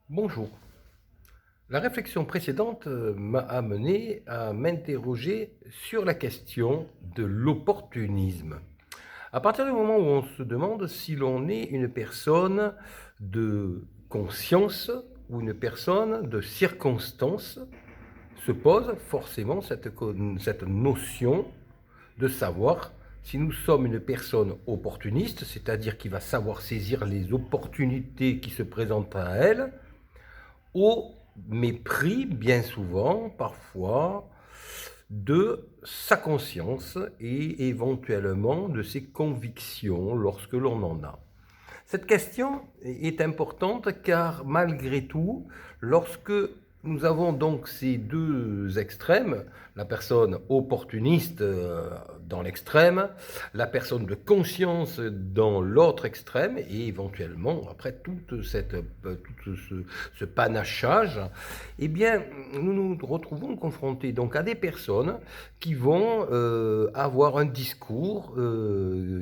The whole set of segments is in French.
Bonjour. La réflexion précédente m'a amené à m'interroger sur la question de l'opportunisme. À partir du moment où on se demande si l'on est une personne de conscience ou une personne de circonstance, se pose forcément cette notion de savoir si nous sommes une personne opportuniste, c'est-à-dire qui va savoir saisir les opportunités qui se présentent à elle, au mépris, bien souvent, parfois, de sa conscience et éventuellement de ses convictions lorsque l'on en a. Cette question est importante car malgré tout, lorsque nous avons donc ces deux extrêmes, la personne opportuniste dans l'extrême, la personne de conscience dans l'autre extrême, et éventuellement, après tout ce panachage, eh bien, nous nous retrouvons confrontés donc à des personnes qui vont avoir un discours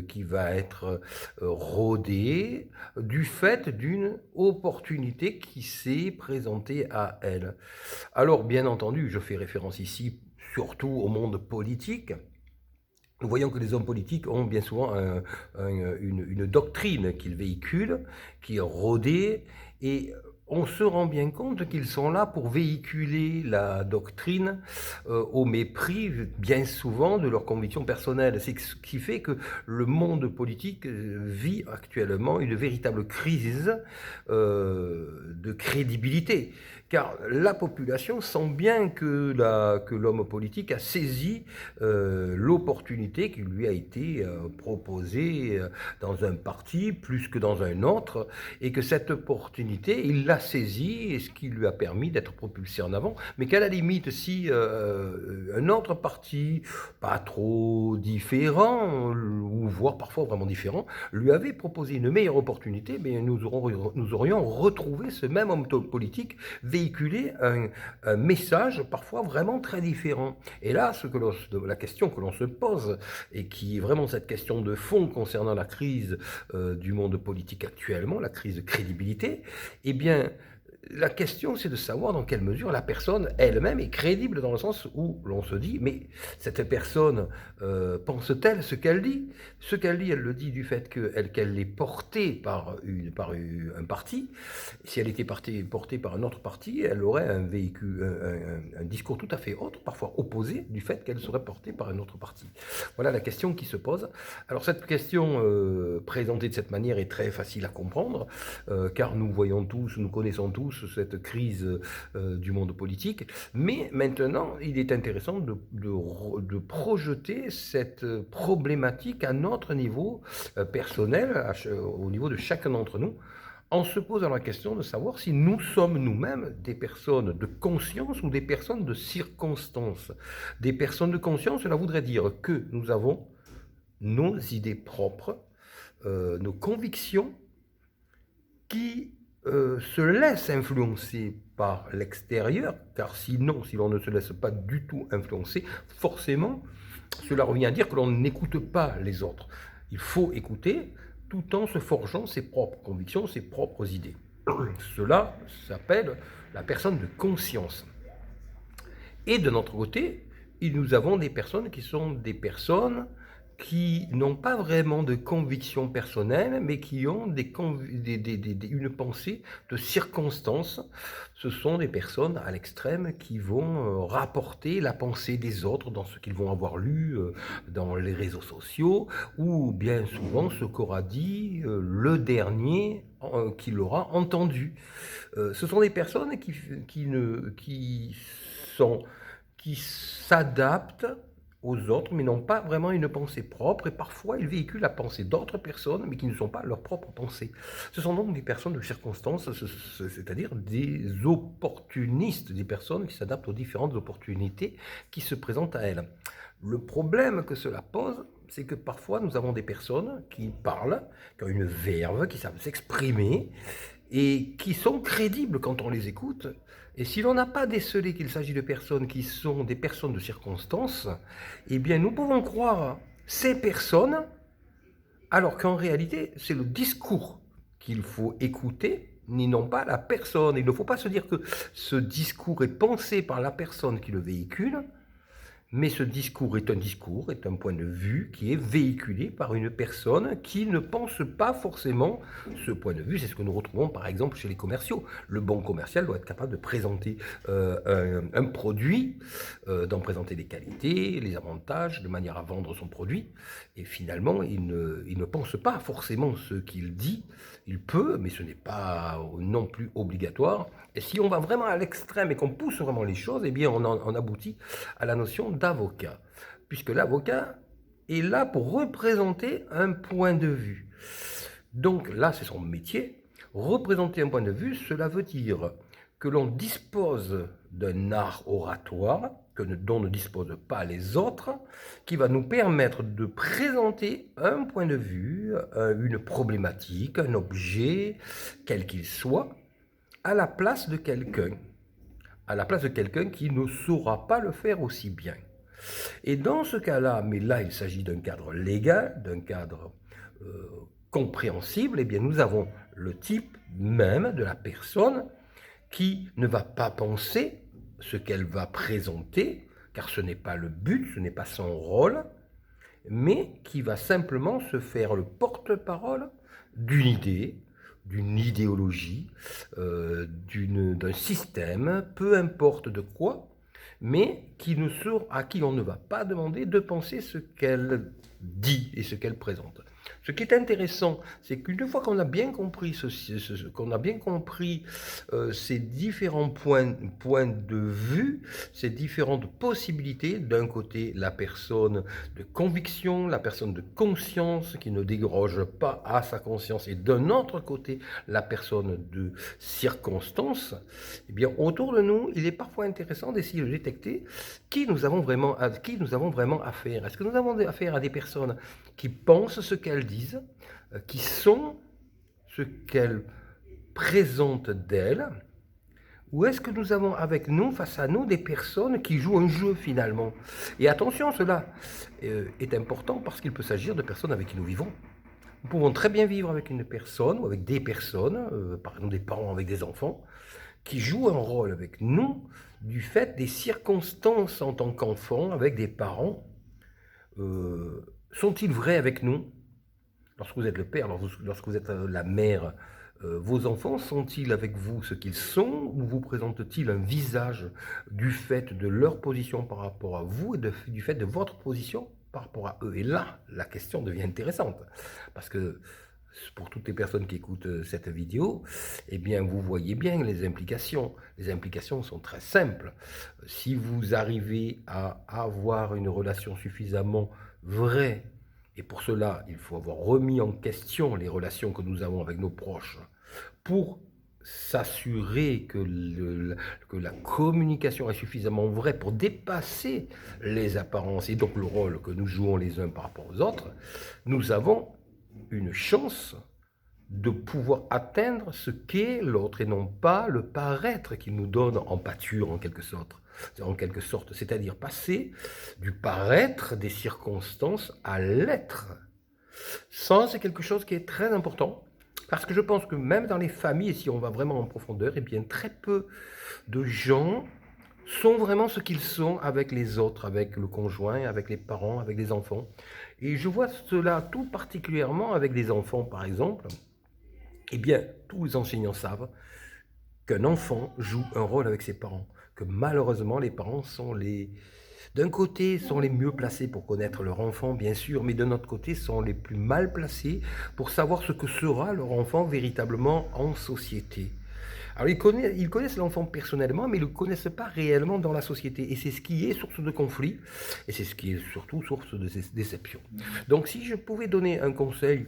qui va être rodé du fait d'une opportunité qui s'est présentée à elle. Alors, bien entendu, je fais référence ici surtout au monde politique. Nous voyons que les hommes politiques ont bien souvent une doctrine qu'ils véhiculent, qui est rodée, et on se rend bien compte qu'ils sont là pour véhiculer la doctrine au mépris, bien souvent, de leurs convictions personnelles. C'est ce qui fait que le monde politique vit actuellement une véritable crise de crédibilité. Car la population sent bien que l'homme politique a saisi l'opportunité qui lui a été proposée dans un parti plus que dans un autre, et que cette opportunité, il l'a saisie, et ce qui lui a permis d'être propulsé en avant, mais qu'à la limite, si un autre parti, pas trop différent, ou voire parfois vraiment différent, lui avait proposé une meilleure opportunité, mais nous aurions retrouvé ce même homme politique véhiculer un message parfois vraiment très différent. Et là, la question que l'on se pose, et qui est vraiment cette question de fond concernant la crise du monde politique actuellement, la crise de crédibilité, eh bien, la question, c'est de savoir dans quelle mesure la personne elle-même est crédible, dans le sens où l'on se dit, mais cette personne pense-t-elle ce qu'elle dit? Ce qu'elle dit, elle le dit du fait qu'elle est portée par un parti. Si elle était portée par un autre parti, elle aurait un véhicule, un discours tout à fait autre, parfois opposé, du fait qu'elle serait portée par un autre parti. Voilà la question qui se pose. Alors cette question présentée de cette manière est très facile à comprendre, car nous voyons tous, nous connaissons tous cette crise du monde politique, mais maintenant il est intéressant de projeter cette problématique à notre niveau personnel, au niveau de chacun d'entre nous, en se posant la question de savoir si nous sommes nous-mêmes des personnes de conscience ou des personnes de circonstance. Des personnes de conscience, cela voudrait dire que nous avons nos idées propres, nos convictions qui se laissent influencer par l'extérieur, car sinon, si l'on ne se laisse pas du tout influencer, forcément, cela revient à dire que l'on n'écoute pas les autres. Il faut écouter tout en se forgeant ses propres convictions, ses propres idées. Cela s'appelle la personne de conscience. Et de notre côté, nous avons des personnes qui sont des personnes qui n'ont pas vraiment de conviction personnelle, mais qui ont une pensée de circonstance. Ce sont des personnes à l'extrême qui vont rapporter la pensée des autres dans ce qu'ils vont avoir lu dans les réseaux sociaux, ou bien souvent ce qu'aura dit le dernier qui l'aura entendu. Ce sont des personnes qui s'adaptent aux autres, mais n'ont pas vraiment une pensée propre, et parfois ils véhiculent la pensée d'autres personnes, mais qui ne sont pas leur propre pensée. Ce sont donc des personnes de circonstance, c'est-à-dire des opportunistes, des personnes qui s'adaptent aux différentes opportunités qui se présentent à elles. Le problème que cela pose, c'est que parfois nous avons des personnes qui parlent, qui ont une verve, qui savent s'exprimer, et qui sont crédibles quand on les écoute. Et si l'on n'a pas décelé qu'il s'agit de personnes qui sont des personnes de circonstance, eh bien nous pouvons croire ces personnes, alors qu'en réalité c'est le discours qu'il faut écouter, ni non pas la personne. Il ne faut pas se dire que ce discours est pensé par la personne qui le véhicule, mais ce discours, est un point de vue qui est véhiculé par une personne qui ne pense pas forcément ce point de vue. C'est ce que nous retrouvons par exemple chez les commerciaux. Le bon commercial doit être capable de présenter un produit, d'en présenter les qualités, les avantages, de manière à vendre son produit. Et finalement, il ne pense pas forcément ce qu'il dit. Il peut, mais ce n'est pas non plus obligatoire. Et si on va vraiment à l'extrême et qu'on pousse vraiment les choses, eh bien on aboutit à la notion d'avocat, puisque l'avocat est là pour représenter un point de vue. Donc là, c'est son métier. Représenter un point de vue, cela veut dire que l'on dispose d'un art oratoire dont ne disposent pas les autres, qui va nous permettre de présenter un point de vue, une problématique, un objet, quel qu'il soit, à la place de quelqu'un. À la place de quelqu'un qui ne saura pas le faire aussi bien. Et dans ce cas-là, mais là il s'agit d'un cadre légal, d'un cadre compréhensible, eh bien nous avons le type même de la personne qui ne va pas penser ce qu'elle va présenter, car ce n'est pas le but, ce n'est pas son rôle, mais qui va simplement se faire le porte-parole d'une idée, d'une idéologie, d'un système, peu importe de quoi, mais à qui on ne va pas demander de penser ce qu'elle dit et ce qu'elle présente. Ce qui est intéressant, c'est qu'une fois qu'on a bien compris ces différents points de vue, ces différentes possibilités, d'un côté la personne de conviction, la personne de conscience qui ne déroge pas à sa conscience, et d'un autre côté la personne de circonstance, eh bien autour de nous, il est parfois intéressant d'essayer de détecter à qui nous avons vraiment affaire. Est-ce que nous avons affaire à des personnes qui pensent ce qu'elles disent, qui sont ce qu'elles présentent d'elles, ou est-ce que nous avons avec nous, face à nous, des personnes qui jouent un jeu finalement? Et attention, cela est important parce qu'il peut s'agir de personnes avec qui nous vivons. Nous pouvons très bien vivre avec une personne ou avec des personnes, par exemple des parents avec des enfants, qui jouent un rôle avec nous du fait des circonstances en tant qu'enfant avec des parents. Sont-ils vrais avec nous? Lorsque vous êtes le père, lorsque vous êtes la mère, vos enfants sont-ils avec vous ce qu'ils sont, ou vous présentent-ils un visage du fait de leur position par rapport à vous et du fait de votre position par rapport à eux? Et là, la question devient intéressante, parce que pour toutes les personnes qui écoutent cette vidéo, eh bien, vous voyez bien les implications. Les implications sont très simples. Si vous arrivez à avoir une relation suffisamment vraie, et pour cela, il faut avoir remis en question les relations que nous avons avec nos proches, pour s'assurer que la communication est suffisamment vraie pour dépasser les apparences et donc le rôle que nous jouons les uns par rapport aux autres, nous avons une chance de pouvoir atteindre ce qu'est l'autre et non pas le paraître qu'il nous donne en pâture en quelque sorte, c'est-à-dire passer du paraître des circonstances à l'être. Ça, c'est quelque chose qui est très important, parce que je pense que même dans les familles, et si on va vraiment en profondeur, eh bien très peu de gens sont vraiment ce qu'ils sont avec les autres, avec le conjoint, avec les parents, avec les enfants. Et je vois cela tout particulièrement avec les enfants, par exemple. Eh bien, tous les enseignants savent qu'un enfant joue un rôle avec ses parents, que malheureusement, les parents d'un côté, sont les mieux placés pour connaître leur enfant, bien sûr, mais d'un autre côté, sont les plus mal placés pour savoir ce que sera leur enfant véritablement en société. Alors, ils connaissent l'enfant personnellement, mais ils ne le connaissent pas réellement dans la société. Et c'est ce qui est source de conflit, et c'est ce qui est surtout source de déception. Donc, si je pouvais donner un conseil,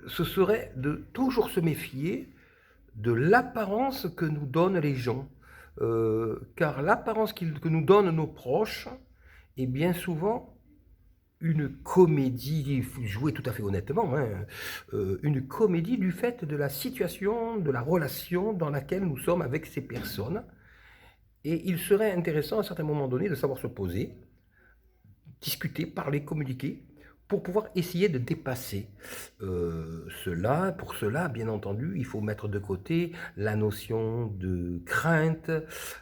ce serait de toujours se méfier de l'apparence que nous donnent les gens. Car l'apparence que nous donnent nos proches est bien souvent une comédie, jouée tout à fait honnêtement, une comédie du fait de la situation, de la relation dans laquelle nous sommes avec ces personnes. Et il serait intéressant à un certain moment donné de savoir se poser, discuter, parler, communiquer, pour pouvoir essayer de dépasser cela. Pour cela, bien entendu, il faut mettre de côté la notion de crainte,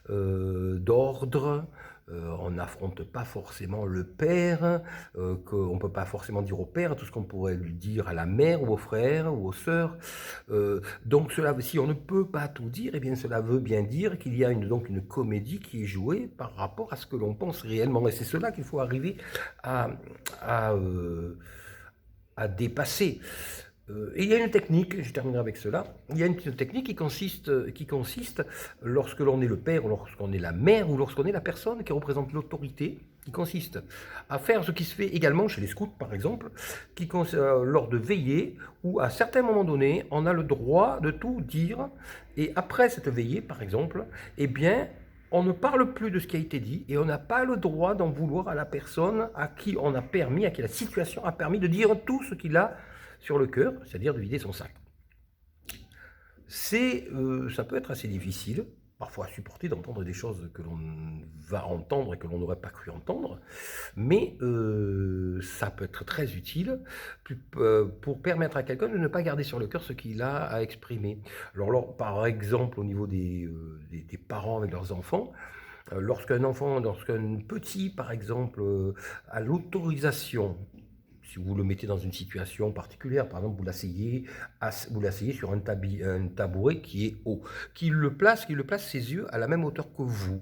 d'ordre. On n'affronte pas forcément le père, qu'on ne peut pas forcément dire au père tout ce qu'on pourrait lui dire à la mère ou aux frères ou aux sœurs. Donc cela, si on ne peut pas tout dire, eh bien cela veut bien dire qu'il y a donc une comédie qui est jouée par rapport à ce que l'on pense réellement. Et c'est cela qu'il faut arriver à, à, euh, à dépasser. Et il y a une technique, je terminerai avec cela, il y a une technique qui consiste lorsque l'on est le père, ou lorsqu'on est la mère, ou lorsqu'on est la personne qui représente l'autorité, qui consiste à faire ce qui se fait également chez les scouts, par exemple, lors de veillées, où à certains moments donnés, on a le droit de tout dire, et après cette veillée, par exemple, eh bien, on ne parle plus de ce qui a été dit et on n'a pas le droit d'en vouloir à la personne à qui on a permis, à qui la situation a permis de dire tout ce qu'il a sur le cœur, c'est-à-dire de vider son sac. Ça peut être assez difficile, parfois à supporter d'entendre des choses que l'on va entendre et que l'on n'aurait pas cru entendre, mais ça peut être très utile pour permettre à quelqu'un de ne pas garder sur le cœur ce qu'il a à exprimer. Alors par exemple, au niveau des parents avec leurs enfants, lorsqu'un petit, par exemple, a l'autorisation, si vous le mettez dans une situation particulière, par exemple, vous l'asseyez sur un tabouret qui est haut, qu'il le place ses yeux à la même hauteur que vous,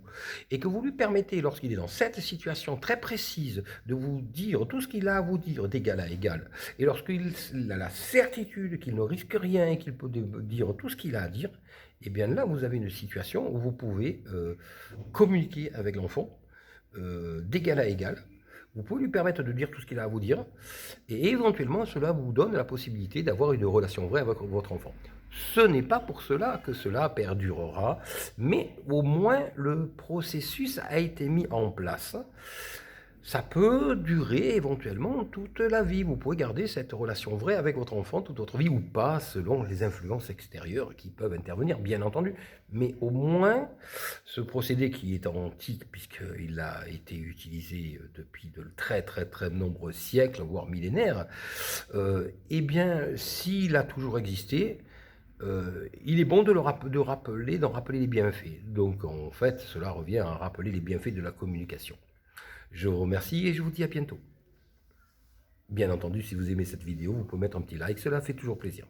et que vous lui permettez, lorsqu'il est dans cette situation très précise, de vous dire tout ce qu'il a à vous dire d'égal à égal, et lorsqu'il a la certitude qu'il ne risque rien et qu'il peut dire tout ce qu'il a à dire, et bien là, vous avez une situation où vous pouvez communiquer avec l'enfant d'égal à égal. Vous pouvez lui permettre de dire tout ce qu'il a à vous dire, et éventuellement, cela vous donne la possibilité d'avoir une relation vraie avec votre enfant. Ce n'est pas pour cela que cela perdurera, mais au moins le processus a été mis en place. Ça peut durer éventuellement toute la vie. Vous pouvez garder cette relation vraie avec votre enfant toute votre vie ou pas, selon les influences extérieures qui peuvent intervenir, bien entendu. Mais au moins, ce procédé qui est antique, puisqu'il a été utilisé depuis de très très très nombreux siècles, voire millénaires, eh bien, s'il a toujours existé, il est bon d'en rappeler les bienfaits. Donc en fait, cela revient à rappeler les bienfaits de la communication. Je vous remercie et je vous dis à bientôt. Bien entendu, si vous aimez cette vidéo, vous pouvez mettre un petit like, cela fait toujours plaisir.